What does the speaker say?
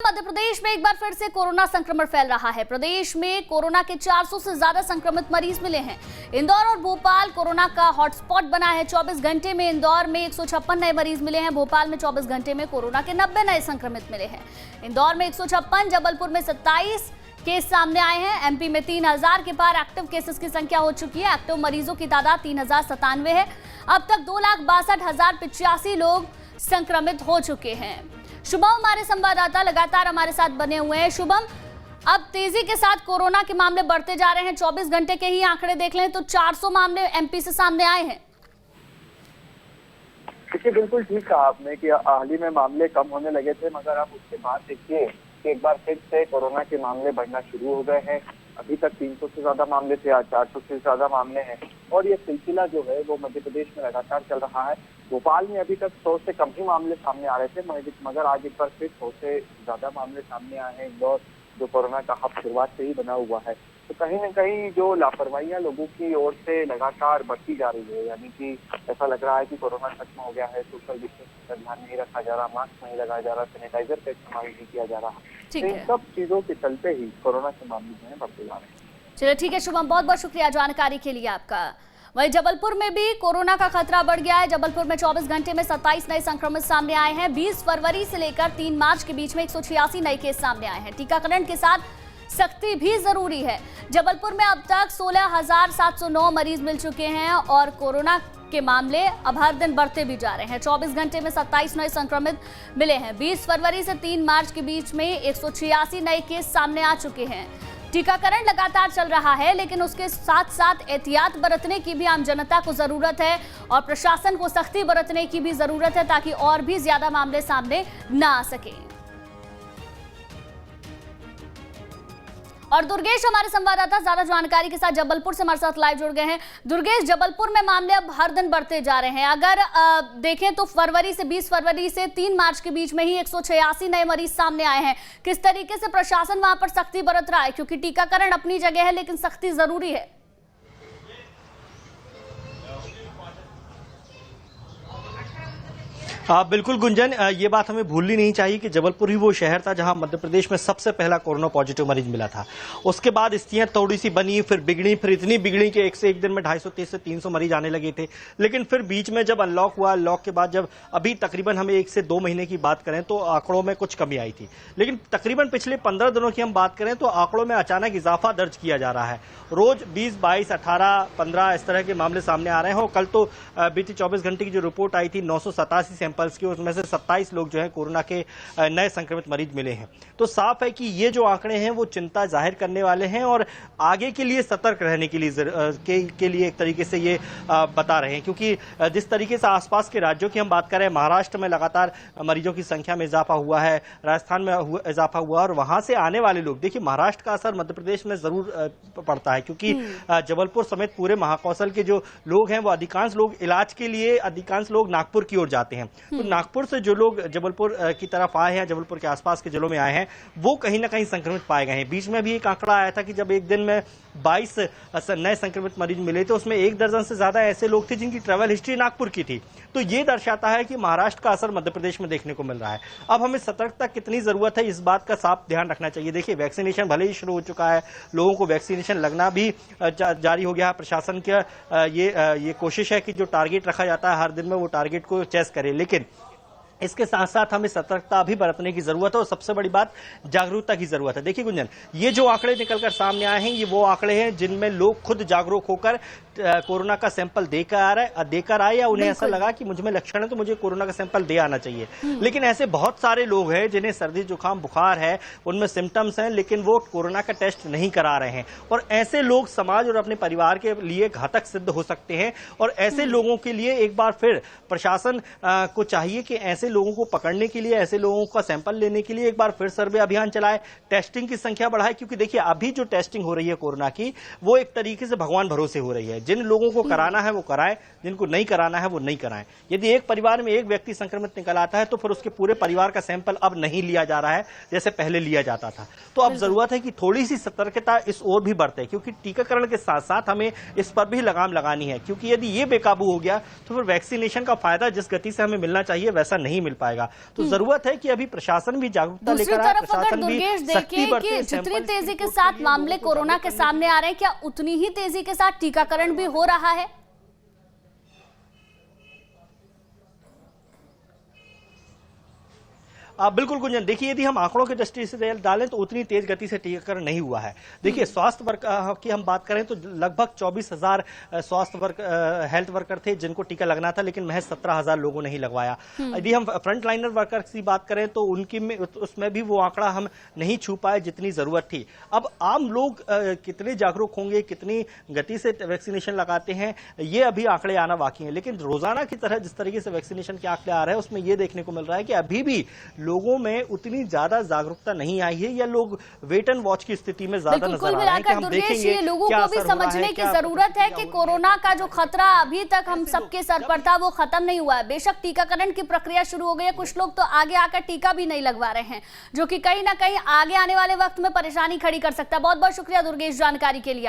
मध्य प्रदेश में एक बार फिर से कोरोना संक्रमण फैल रहा है। प्रदेश में कोरोना के 400 से ज्यादा संक्रमित मरीज मिले हैं। इंदौर और भोपाल कोरोना का हॉटस्पॉट बना है। 24 घंटे में इंदौर में 156 नए मरीज मिले हैं। भोपाल में 24 घंटे में कोरोना के 90 नए संक्रमित मिले हैं। इंदौर में 156, जबलपुर में 27 केस सामने आए हैं। एमपी में 3000 के पार एक्टिव केसेस की संख्या हो चुकी है। एक्टिव मरीजों की तादाद 3097 है। अब तक 2,62,085 लोग संक्रमित हो चुके हैं। शुभम हमारे संवाददाता लगातार हमारे साथ बने हुए हैं। शुभम, अब तेजी के साथ कोरोना के मामले बढ़ते जा रहे हैं। 24 घंटे के ही आंकड़े देख लें तो 400 मामले एमपी से सामने आए हैं। देखिए, बिल्कुल ठीक कहा आपने कि हाल ही में मामले कम होने लगे थे, मगर अब उसके बाद देखिए कि एक बार फिर से कोरोना के मामले बढ़ना शुरू हो गए हैं। अभी तक 300 से ज्यादा मामले थे, आज 400 से ज्यादा मामले हैं और ये सिलसिला जो है वो मध्य प्रदेश में लगातार चल रहा है। भोपाल में अभी तक 100 से कम ही मामले सामने आ रहे थे, मगर आज एक बार फिर 100 से ज्यादा मामले सामने आए हैं। इंदौर जो कोरोना का हब शुरुआत से ही बना हुआ है, तो कहीं न कहीं जो लापरवाहियां लोगों की ओर से लगातार बढ़ती जा रही है, यानी कि ऐसा लग रहा है कि कोरोना खत्म हो गया है, सोशल डिस्टेंसिंग का ध्यान नहीं रखा जा रहा, मास्क नहीं लगाया जा रहा, सैनिटाइजर का इस्तेमाल नहीं किया जा रहा। तो इन सब चीजों के चलते ही कोरोना के मामले जो है बढ़ते जा रहे हैं। चलिए ठीक है शुभम, बहुत बहुत शुक्रिया जानकारी के लिए आपका। वहीं जबलपुर में भी कोरोना का खतरा बढ़ गया है। जबलपुर में 24 घंटे में 27 नए संक्रमित सामने आए हैं। 20 फरवरी से लेकर 3 मार्च के बीच में 186 नए केस सामने आए हैं। टीकाकरण के साथ सख्ती भी जरूरी है। जबलपुर में अब तक 16,709 मरीज मिल चुके हैं और कोरोना के मामले अब हर दिन बढ़ते भी जा रहे हैं। 24 घंटे में 27 नए संक्रमित मिले हैं। 20 फरवरी से 3 मार्च के बीच में 186 नए केस सामने आ चुके हैं। टीकाकरण लगातार चल रहा है, लेकिन उसके साथ साथ एहतियात बरतने की भी आम जनता को जरूरत है और प्रशासन को सख्ती बरतने की भी जरूरत है ताकि और भी ज्यादा मामले सामने न आ सके। और दुर्गेश हमारे संवाददाता ज्यादा जानकारी के साथ जबलपुर से हमारे साथ लाइव जुड़ गए हैं। दुर्गेश, जबलपुर में मामले अब हर दिन बढ़ते जा रहे हैं। अगर देखें तो 20 फरवरी से 3 मार्च के बीच में ही 186 नए मरीज सामने आए हैं। किस तरीके से प्रशासन वहां पर सख्ती बरत रहा है, क्योंकि टीकाकरण अपनी जगह है लेकिन सख्ती जरूरी है? बिल्कुल गुंजन, ये बात हमें भूलनी नहीं चाहिए कि जबलपुर ही वो शहर था जहां मध्य प्रदेश में सबसे पहला कोरोना पॉजिटिव मरीज मिला था। उसके बाद स्थितियां थोड़ी सी बनी, फिर बिगड़ी, फिर इतनी बिगड़ी कि एक से एक दिन में 250 से 300 मरीज आने लगे थे। लेकिन फिर बीच में जब अनलॉक हुआ, अनलॉक के बाद जब अभी तकरीबन हमें 1 से 2 महीने की बात करें तो आंकड़ों में कुछ कमी आई थी। लेकिन तकरीबन पिछले 15 दिनों की हम बात करें तो आंकड़ों में अचानक इजाफा दर्ज किया जा रहा है। रोज 20, 22, 18, 15 इस तरह के मामले सामने आ रहे हैं और कल तो बीती 24 घंटे की जो रिपोर्ट आई थी 987 सैंपल्स की, उसमें से 27 लोग जो है कोरोना के नए संक्रमित मरीज मिले हैं। तो साफ है कि ये जो आंकड़े हैं वो चिंता जाहिर करने वाले हैं और आगे के लिए सतर्क रहने के लिए एक तरीके से ये बता रहे हैं, क्योंकि जिस तरीके से आसपास के राज्यों की हम बात करें, महाराष्ट्र में लगातार मरीजों की संख्या में इजाफा हुआ है, राजस्थान में इजाफा हुआ और वहां से आने वाले लोग, देखिए महाराष्ट्र का असर मध्य प्रदेश में जरूर पड़ता है, क्योंकि जबलपुर समेत पूरे महाकौशल के जो लोग हैं वो अधिकांश लोग इलाज के लिए अधिकांश लोग नागपुर की ओर जाते हैं। तो नागपुर से जो लोग जबलपुर की तरफ आए हैं, जबलपुर के आसपास के जिलों में आए हैं, वो कहीं ना कहीं संक्रमित पाए गए हैं। बीच में भी एक आंकड़ा आया था कि जब एक दिन में 22 नए संक्रमित मरीज मिले थे, उसमें 1 दर्जन से ज्यादा ऐसे लोग थे जिनकी ट्रैवल हिस्ट्री नागपुर की थी। तो ये दर्शाता है कि महाराष्ट्र का असर मध्य प्रदेश में देखने को मिल रहा है। अब हमें सतर्कता कितनी जरूरत है इस बात का साफ ध्यान रखना चाहिए। देखिए, वैक्सीनेशन भले ही शुरू हो चुका है, लोगों को वैक्सीनेशन लगना भी जारी हो गया है। प्रशासन का ये कोशिश है कि जो टारगेट रखा जाता है हर दिन में वो टारगेट को चेस करे, लेकिन इसके साथ साथ हमें सतर्कता भी बरतने की जरूरत है और सबसे बड़ी बात जागरूकता की जरूरत है। देखिए गुंजन, ये जो आंकड़े निकलकर सामने आए हैं ये वो आंकड़े हैं जिनमें लोग खुद जागरूक होकर कोरोना का सैंपल देकर आए या उन्हें ऐसा लगा कि मुझ में लक्षण है तो मुझे कोरोना का सैंपल दे आना चाहिए। लेकिन ऐसे बहुत सारे लोग हैं जिन्हें सर्दी जुकाम बुखार है, उनमें सिम्टम्स हैं, लेकिन वो कोरोना का टेस्ट नहीं करा रहे हैं और ऐसे लोग समाज और अपने परिवार के लिए घातक सिद्ध हो सकते हैं। और ऐसे लोगों के लिए एक बार फिर प्रशासन को चाहिए कि ऐसे लोगों को पकड़ने के लिए, ऐसे लोगों का सैंपल लेने के लिए एक बार फिर सर्वे अभियान चलाए, टेस्टिंग की संख्या बढ़ाए, क्योंकि देखिए अभी जो टेस्टिंग हो रही है कोरोना की वो एक तरीके से भगवान भरोसे हो रही है। जिन लोगों को कराना है वो कराएं, जिनको नहीं कराना है वो नहीं कराएं। यदि एक परिवार में एक व्यक्ति संक्रमित निकल आता है तो फिर उसके पूरे परिवार का सैंपल अब नहीं लिया जा रहा है जैसे पहले लिया जाता था। तो अब जरूरत है कि थोड़ी सी सतर्कता इस ओर भी बढ़ते, क्योंकि टीकाकरण के साथ साथ हमें इस पर भी लगाम लगानी है, क्योंकि यदि ये बेकाबू हो गया तो फिर वैक्सीनेशन का फायदा जिस गति से हमें मिलना चाहिए वैसा नहीं मिल पाएगा। तो जरूरत है कि अभी प्रशासन भी जागरूकता दूसरी लेकर आए, तरफ अगर प्रशासन भी दुर्गेश सख्ती देखें बरते, कि जितनी सैंपल तेजी के साथ मामले कोरोना के सामने आ रहे हैं, क्या उतनी ही तेजी के साथ टीकाकरण भी हो रहा है? बिल्कुल गुंजन, देखिए यदि हम आंकड़ों की दृष्टि से डालें तो उतनी तेज गति से टीकाकरण नहीं हुआ है। देखिए स्वास्थ्य वर्क की हम बात करें तो लगभग 24,000 स्वास्थ्य वर्क हेल्थ वर्कर थे जिनको टीका लगना था, लेकिन महज 17,000 लोगों ने ही लगवाया। यदि हम फ्रंट लाइनर वर्कर की बात करें तो उनकी में उसमें भी वो आंकड़ा हम नहीं छू पाए जितनी जरूरत थी। अब आम लोग कितने जागरूक होंगे, कितनी गति से वैक्सीनेशन लगाते हैं, ये अभी आंकड़े आना बाकी है। लेकिन रोजाना की तरह जिस तरीके से वैक्सीनेशन के आंकड़े आ रहे हैं उसमें यह देखने को मिल रहा है कि अभी भी लोगों में उतनी ज्यादा जागरूकता नहीं आई है, या लोग वेट एंड वॉच की स्थिति में ज्यादा नजर आ रहे हैं कि हम देखेंगे। ये लोगों को भी समझने की जरूरत है कि कोरोना का जो खतरा अभी तक हम सबके सर पर था वो खत्म नहीं हुआ है। बेशक टीकाकरण की प्रक्रिया शुरू हो गई है, कुछ लोग तो आगे आकर टीका भी नहीं लगवा रहे हैं, जो कि कहीं ना कहीं आगे आने वाले वक्त में परेशानी खड़ी कर सकता है। बहुत बहुत शुक्रिया दुर्गेश जानकारी के लिए।